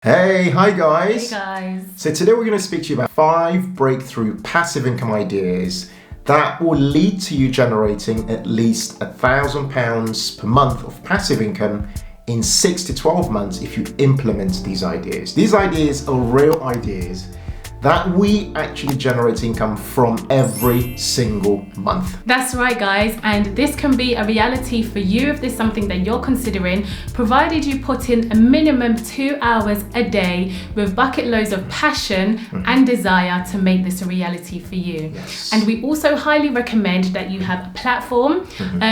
Hi guys. Hey guys. So today we're going to speak to you about 5 breakthrough passive income ideas that will lead to you generating at least £1,000 per month of passive income in 6 to 12 months if you implement these ideas. These ideas are real ideas that we actually generate income from every single month. That's right, guys, and this can be a reality for you if there's something that you're considering, provided you put in a minimum 2 hours a day with bucket loads of passion and desire to make this a reality for you. Yes. And we also highly recommend that you have a platform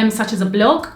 such as a blog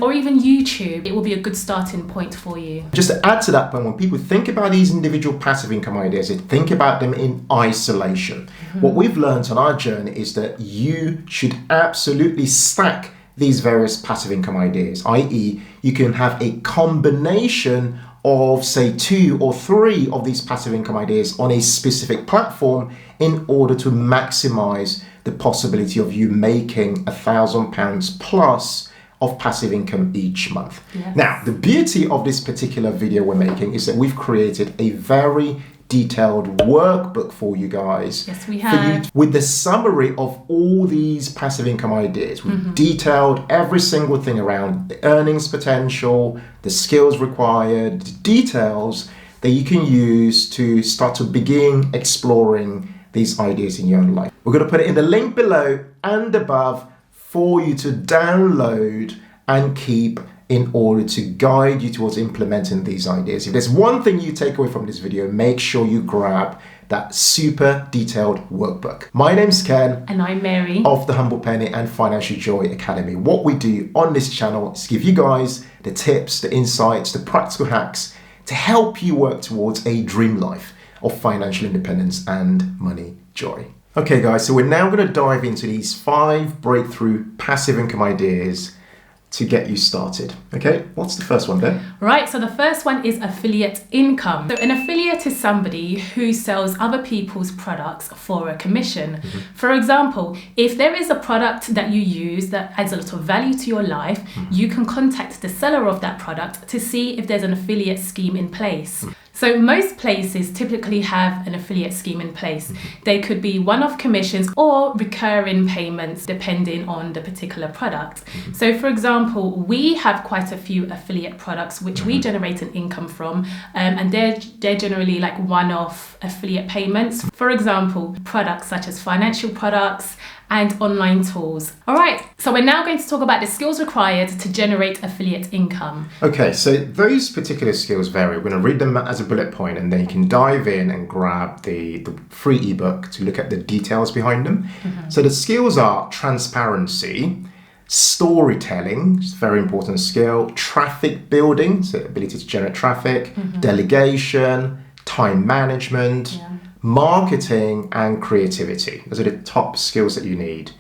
or even YouTube. It will be a good starting point for you. Just to add to that point, when people think about these individual passive income ideas, they think about them in isolation. What we've learned on our journey is that you should absolutely stack these various passive income ideas, i.e. you can have a combination of say 2 or 3 of these passive income ideas on a specific platform in order to maximize the possibility of you making £1,000 plus of passive income each month. Yes. Now, the beauty of this particular video we're making is that we've created a very detailed workbook for you guys. Yes, we have. With the summary of all these passive income ideas. We've detailed every single thing around the earnings potential, the skills required, the details that you can use to start to begin exploring these ideas in your own life. We're going to put it in the link below and above for you to download and keep in order to guide you towards implementing these ideas. If there's one thing you take away from this video, make sure you grab that super detailed workbook. My name's Ken. And I'm Mary. Of the Humble Penny and Financial Joy Academy. What we do on this channel is give you guys the tips, the insights, the practical hacks to help you work towards a dream life of financial independence and money joy. Okay guys, so we're now going to dive into these 5 breakthrough passive income ideas to get you started. Okay, what's the first one then? Right, so the first one is affiliate income. So an affiliate is somebody who sells other people's products for a commission. For example, if there is a product that you use that adds a lot of value to your life, you can contact the seller of that product to see if there's an affiliate scheme in place. So most places typically have an affiliate scheme in place. They could be one-off commissions or recurring payments depending on the particular product. So for example, we have quite a few affiliate products which we generate an income from, and they're generally like one-off affiliate payments. For example, products such as financial products and online tools. All right, so we're now going to talk about the skills required to generate affiliate income. Okay, so those particular skills vary. We're going to read them as a bullet point and then you can dive in and grab the free ebook to look at the details behind them. So the skills are transparency, storytelling, it's a very important skill, traffic building, so the ability to generate traffic, delegation, time management, marketing and creativity. Those are the top skills that you need.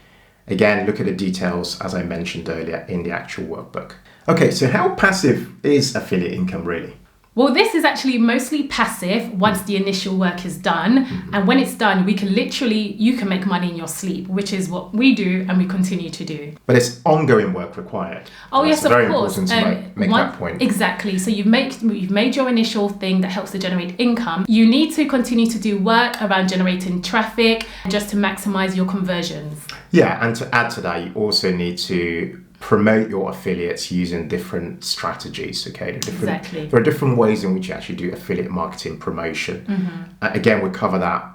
Again, look at the details as I mentioned earlier in the actual workbook. Okay, so how passive is affiliate income really? Well, this is actually mostly passive once the initial work is done. And when it's done, you can make money in your sleep, which is what we do and we continue to do. But it's ongoing work required. Oh, yes, of very course. Important to make that point. Exactly. So you've made your initial thing that helps to generate income. You need to continue to do work around generating traffic just to maximize your conversions. Yeah, and to add to that, you also need to promote your affiliates using different strategies. Okay, Exactly. There are different ways in which you actually do affiliate marketing promotion. Again, we'll cover that,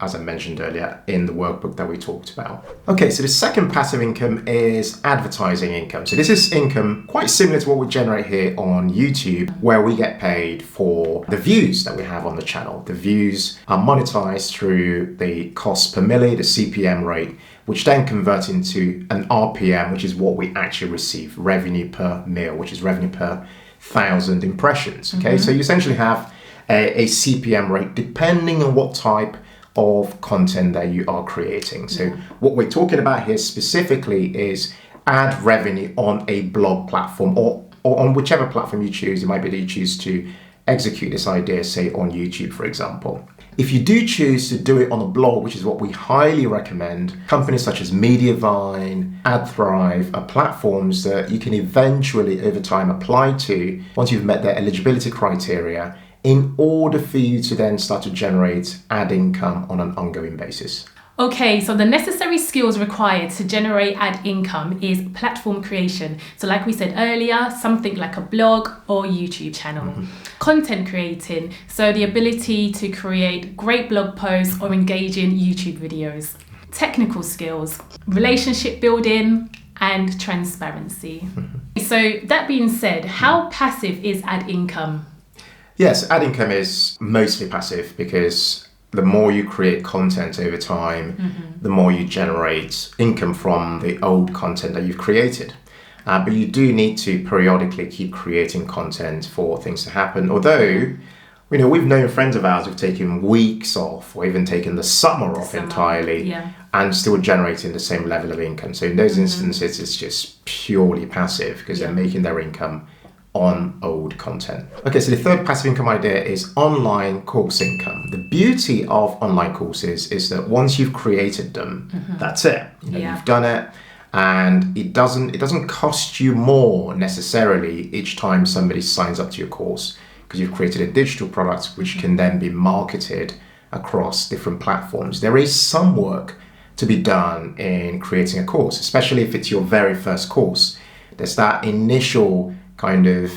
as I mentioned earlier, in the workbook that we talked about. Okay, so the second passive income is advertising income. So this is income quite similar to what we generate here on YouTube, where we get paid for the views that we have on the channel. The views are monetized through the cost per milli, the CPM rate, which then converts into an RPM, which is what we actually receive, revenue per mil, which is revenue per 1,000 impressions. Okay, so you essentially have a CPM rate depending on what type of content that you are creating. So what we're talking about here specifically is ad revenue on a blog platform or on whichever platform you choose. It might be that you choose to execute this idea, say on YouTube, for example. If you do choose to do it on a blog, which is what we highly recommend, companies such as Mediavine, AdThrive are platforms that you can eventually over time apply to once you've met their eligibility criteria in order for you to then start to generate ad income on an ongoing basis? Okay, so the necessary skills required to generate ad income is platform creation. So like we said earlier, something like a blog or YouTube channel. Content creating, so the ability to create great blog posts or engaging YouTube videos. Technical skills, relationship building, and transparency. So that being said, how passive is ad income? Yes, ad income is mostly passive because the more you create content over time, the more you generate income from the old content that you've created. But you do need to periodically keep creating content for things to happen. Although, we've known friends of ours who've taken weeks off or even taken the summer off entirely and still generating the same level of income. So in those instances, it's just purely passive because they're making their income on old content. Okay, so the third passive income idea is online course income. The beauty of online courses is that once you've created them, that's it. You've done it, and it doesn't cost you more necessarily each time somebody signs up to your course, because you've created a digital product which can then be marketed across different platforms. There is some work to be done in creating a course, especially if it's your very first course. There's that initial kind of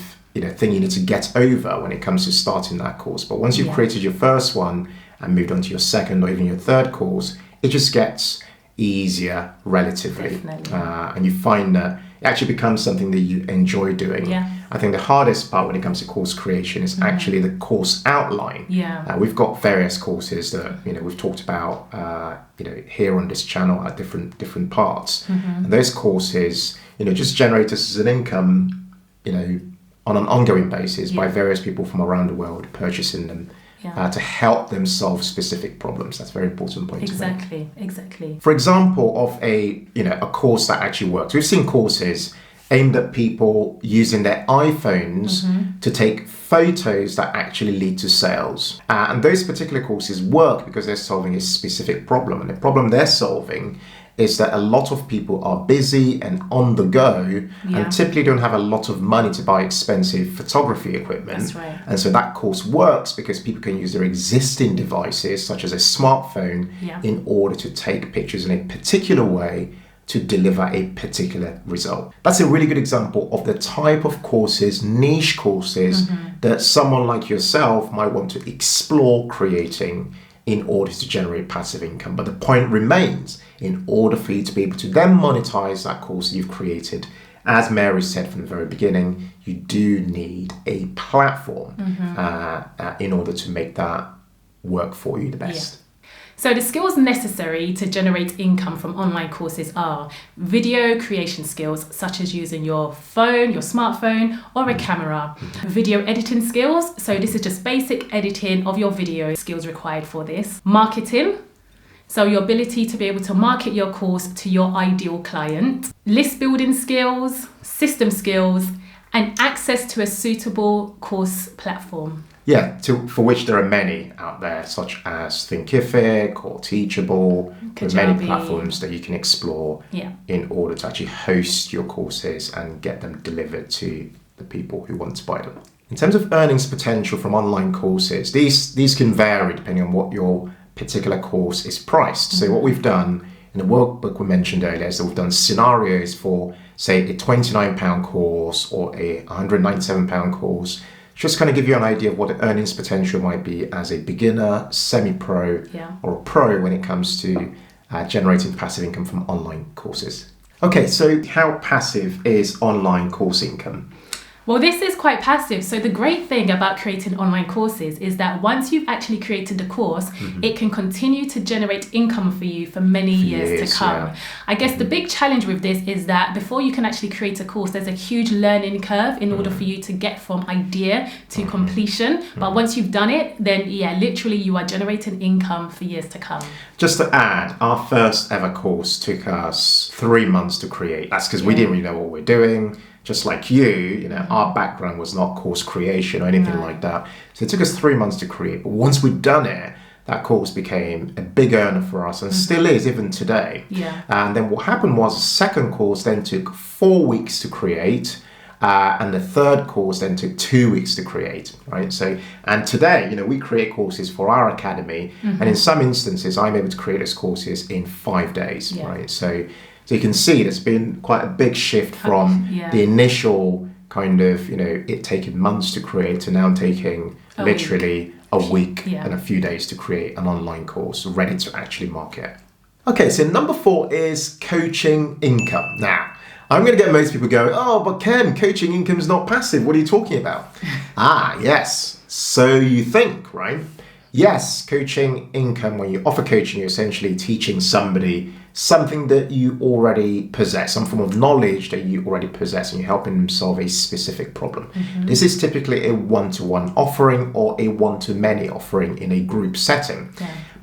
thing you need to get over when it comes to starting that course. But once you've created your first one and moved on to your second or even your third course, it just gets easier relatively. And you find that it actually becomes something that you enjoy doing. I think the hardest part when it comes to course creation is actually the course outline. We've got various courses that we've talked about here on this channel at different parts. And those courses just generate us as an income on an ongoing basis by various people from around the world purchasing them to help them solve specific problems. That's a very important point to make. Exactly. For example, of a course that actually works. We've seen courses aimed at people using their iPhones to take photos that actually lead to sales. And those particular courses work because they're solving a specific problem. And the problem they're solving is that a lot of people are busy and on the go and typically don't have a lot of money to buy expensive photography equipment. That's right. And so that course works because people can use their existing devices, such as a smartphone, in order to take pictures in a particular way to deliver a particular result. That's a really good example of the type of courses, niche courses, that someone like yourself might want to explore creating in order to generate passive income. But the point remains, in order for you to be able to then monetize that course that you've created, as Mary said from the very beginning, you do need a platform in order to make that work for you the best. So the skills necessary to generate income from online courses are video creation skills, such as using your phone, your smartphone, or a camera. Video editing skills, so this is just basic editing of your video, skills required for this. Marketing, so your ability to be able to market your course to your ideal client. List building skills, system skills, and access to a suitable course platform. For which there are many out there, such as Thinkific or Teachable. There are many platforms that you can explore in order to actually host your courses and get them delivered to the people who want to buy them. In terms of earnings potential from online courses, these can vary depending on what your particular course is priced. So what we've done in the workbook we mentioned earlier is that we've done scenarios for, say, a £29 course or a £197 course. Just kind of give you an idea of what the earnings potential might be as a beginner, semi-pro, or a pro when it comes to generating passive income from online courses. Okay, so how passive is online course income? Well, this is quite passive. So the great thing about creating online courses is that once you've actually created the course, it can continue to generate income for you for many years to come. I guess the big challenge with this is that before you can actually create a course, there's a huge learning curve in order for you to get from idea to completion. But once you've done it, then literally you are generating income for years to come. Just to add, our first ever course took us 3 months to create. That's because we didn't really know what we're doing. Just like you, our background was not course creation or anything like that. So it took us 3 months to create. But once we'd done it, that course became a big earner for us and still is even today. And then what happened was the second course then took 4 weeks to create. And the third course then took 2 weeks to create, right? So, and today, we create courses for our academy, and in some instances, I'm able to create those courses in 5 days, right? So you can see there's been quite a big shift from the initial kind of, it taking months to create to now taking literally a week and a few days to create an online course ready to actually market. Okay, so number 4 is coaching income. Now, I'm going to get most people going, oh, but Ken, coaching income is not passive. What are you talking about? Yes. So you think, right? Yes, coaching income, when you offer coaching, you're essentially teaching somebody something that you already possess, some form of knowledge that you already possess, and you're helping them solve a specific problem. This is typically a one-to-one offering or a one-to-many offering in a group setting.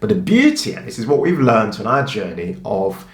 But the beauty, and this is what we've learned on our journey of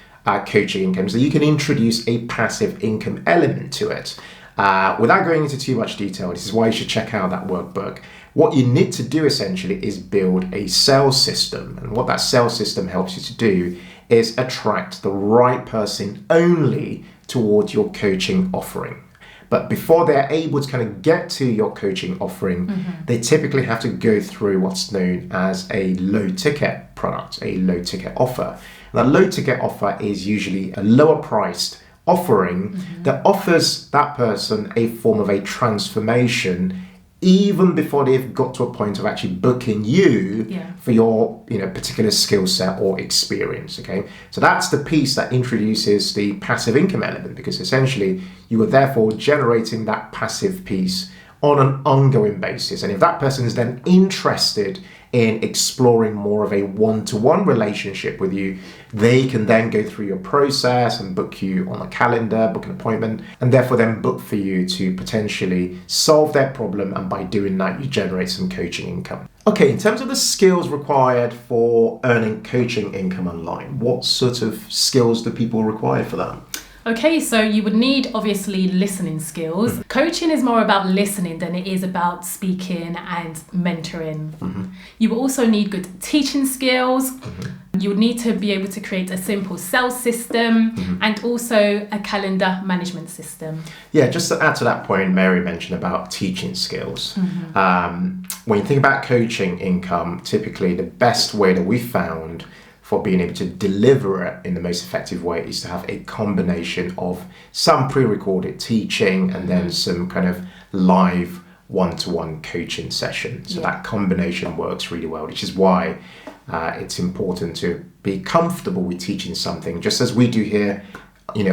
coaching income, is that you can introduce a passive income element to it. Without going into too much detail, this is why you should check out that workbook. What you need to do essentially is build a sales system. And what that sales system helps you to do is attract the right person only towards your coaching offering. But before they're able to kind of get to your coaching offering, they typically have to go through what's known as a low ticket product, a low ticket offer. That low ticket offer is usually a lower priced offering that offers that person a form of a transformation even before they've got to a point of actually booking you for your particular skill set or experience. Okay, so that's the piece that introduces the passive income element, because essentially you are therefore generating that passive piece on an ongoing basis. And if that person is then interested in exploring more of a one-to-one relationship with you, they can then go through your process and book you on a calendar, book an appointment, and therefore then book for you to potentially solve their problem. And by doing that, you generate some coaching income. Okay, in terms of the skills required for earning coaching income online, what sort of skills do people require for that? Okay, so you would need obviously listening skills. Coaching is more about listening than it is about speaking and mentoring. You will also need good teaching skills. You would need to be able to create a simple sales system and also a calendar management system. Yeah, just to add to that point Mary mentioned about teaching skills. When you think about coaching income, typically the best way that we found for being able to deliver it in the most effective way is to have a combination of some pre-recorded teaching and then some kind of live one-to-one coaching session. So that combination works really well, which is why it's important to be comfortable with teaching something, just as we do here,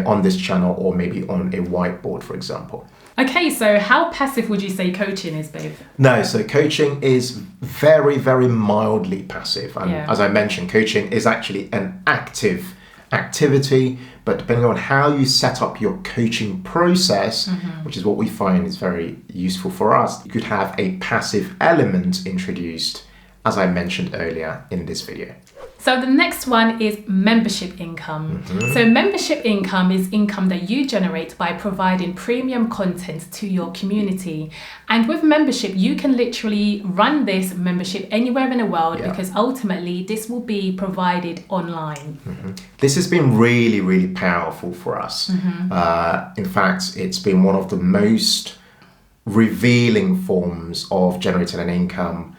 on this channel, or maybe on a whiteboard, for example. Okay, so how passive would you say coaching is, babe? No, so coaching is very, very mildly passive. And as I mentioned, coaching is actually an active activity, but depending on how you set up your coaching process, which is what we find is very useful for us, you could have a passive element introduced, as I mentioned earlier in this video. So the next one is membership income. So membership income is income that you generate by providing premium content to your community. And with membership, you can literally run this membership anywhere in the world because ultimately this will be provided online. This has been really, really powerful for us. In fact, it's been one of the most revealing forms of generating an income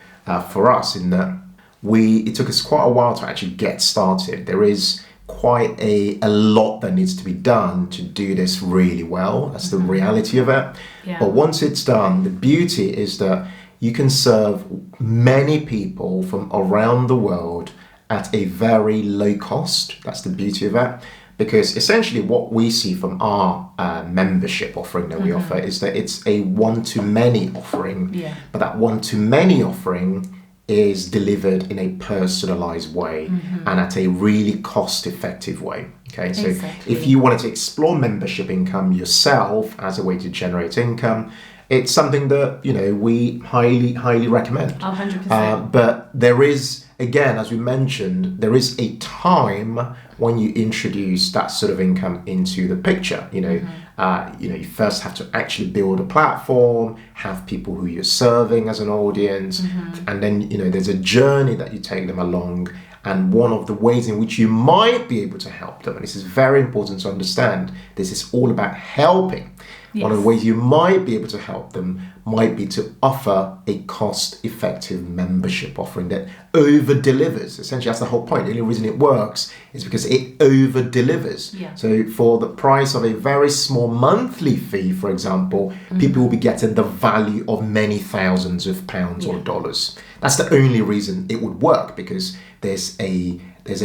for us, in that it took us quite a while to actually get started. There is quite a lot that needs to be done to do this really well. That's the reality of it. But once it's done, the beauty is that you can serve many people from around the world at a very low cost. That's the beauty of it. Because essentially what we see from our membership offering that we offer is that it's a one-to-many offering. But that one-to-many offering is delivered in a personalized way and at a really cost-effective way. Okay, so if you wanted to explore membership income yourself as a way to generate income, it's something that we highly recommend. 100%. But there is, again, as we mentioned, there is a time when you introduce that sort of income into the picture. You first have to actually build a platform, have people who you're serving as an audience, and then there's a journey that you take them along. And one of the ways in which you might be able to help them, and this is very important to understand, this is all about helping. One of the ways you might be able to help them might be to offer a cost-effective membership offering that over-delivers. Essentially, that's the whole point. The only reason it works is because it over-delivers. Yeah. So for the price of a very small monthly fee, for example, people will be getting the value of many thousands of pounds or dollars. That's the only reason it would work, because there's a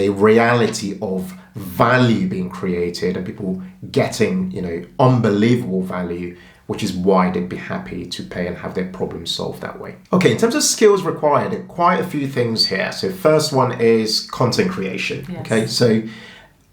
reality of value being created and people getting, unbelievable value, which is why they'd be happy to pay and have their problems solved that way. Okay, in terms of skills required, there are quite a few things here. So first one is content creation. Yes. Okay, so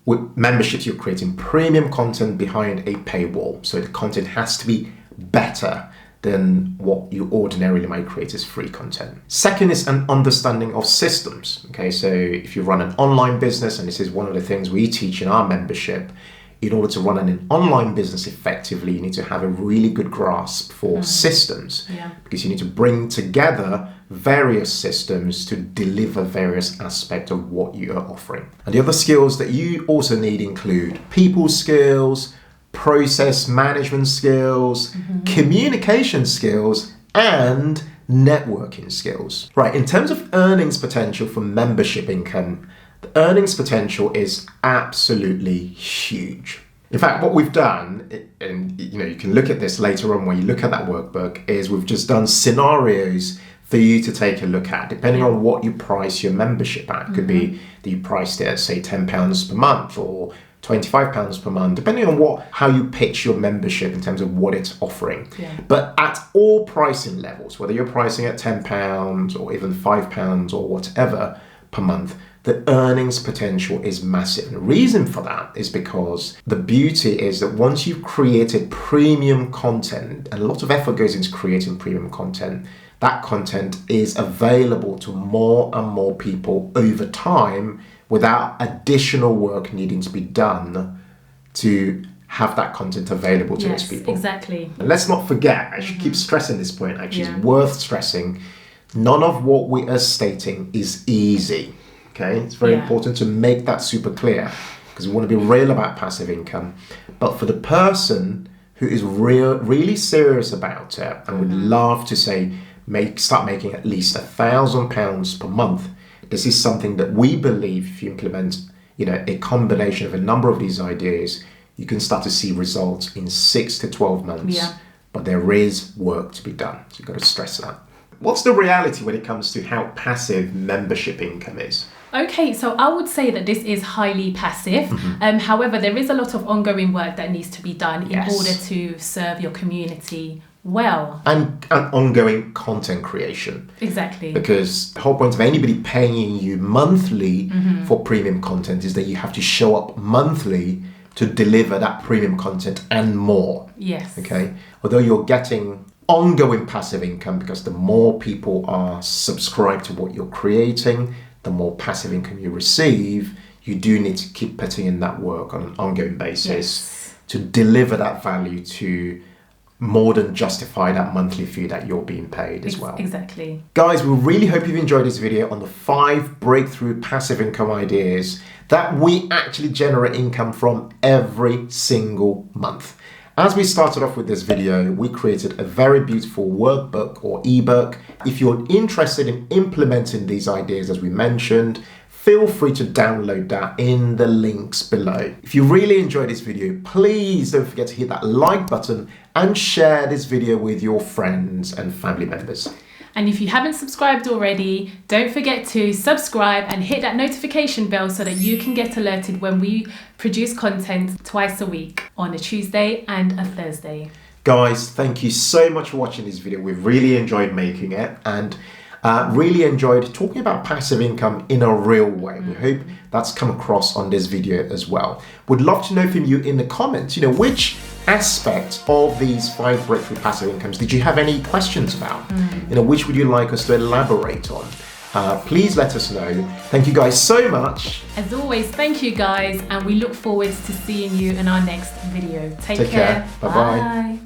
with memberships, you're creating premium content behind a paywall. So the content has to be better than what you ordinarily might create as free content. Second is an understanding of systems. Okay, so if you run an online business, and this is one of the things we teach in our membership, in order to run an online business effectively, you need to have a really good grasp for systems, because you need to bring together various systems to deliver various aspects of what you are offering. And the other skills that you also need include people skills, process management skills, communication skills, and networking skills. Right, in terms of earnings potential for membership income, the earnings potential is absolutely huge. In fact, what we've done, and you can look at this later on when you look at that workbook, is we've just done scenarios for you to take a look at, depending on what you price your membership at. It could be that you priced it at, say, £10 per month or £25 per month, depending on how you pitch your membership in terms of what it's offering. But at all pricing levels, whether you're pricing at £10 or even £5 or whatever per month, the earnings potential is massive. And the reason for that is because the beauty is that once you've created premium content, and a lot of effort goes into creating premium content, that content is available to more and more people over time without additional work needing to be done to have that content available to those people. Exactly. And let's not forget, I should keep stressing this point, actually, it's worth stressing, none of what we are stating is easy. Okay, it's very important to make that super clear, because we want to be real about passive income. But for the person who is really serious about it and would love to start making at least £1,000 per month, this is something that we believe if you implement, a combination of a number of these ideas, you can start to see results in 6 to 12 months. But there is work to be done. So you've got to stress that. What's the reality when it comes to how passive membership income is? Okay, so I would say that this is highly passive. However, there is a lot of ongoing work that needs to be done in order to serve your community well. And ongoing content creation. Exactly. Because the whole point of anybody paying you monthly for premium content is that you have to show up monthly to deliver that premium content and more. Yes. Okay. Although you're getting ongoing passive income, because the more people are subscribed to what you're creating, the more passive income you receive, you do need to keep putting in that work on an ongoing basis to deliver that value to more than justify that monthly fee that you're being paid as well. Exactly. Guys, we really hope you've enjoyed this video on the 5 breakthrough passive income ideas that we actually generate income from every single month. As we started off with this video, we created a very beautiful workbook or ebook. If you're interested in implementing these ideas as we mentioned, feel free to download that in the links below. If you really enjoyed this video, please don't forget to hit that like button and share this video with your friends and family members. And if you haven't subscribed already, don't forget to subscribe and hit that notification bell so that you can get alerted when we produce content twice a week on a Tuesday and a Thursday. Guys, thank you so much for watching this video. We've really enjoyed making it and really enjoyed talking about passive income in a real way. We hope that's come across on this video as well. Would love to know from you in the comments, which aspect of these 5 breakthrough passive incomes did you have any questions about? Which would you like us to elaborate on? Please let us know. Thank you guys so much. As always, thank you guys, and we look forward to seeing you in our next video. Take care. Bye-bye. Bye.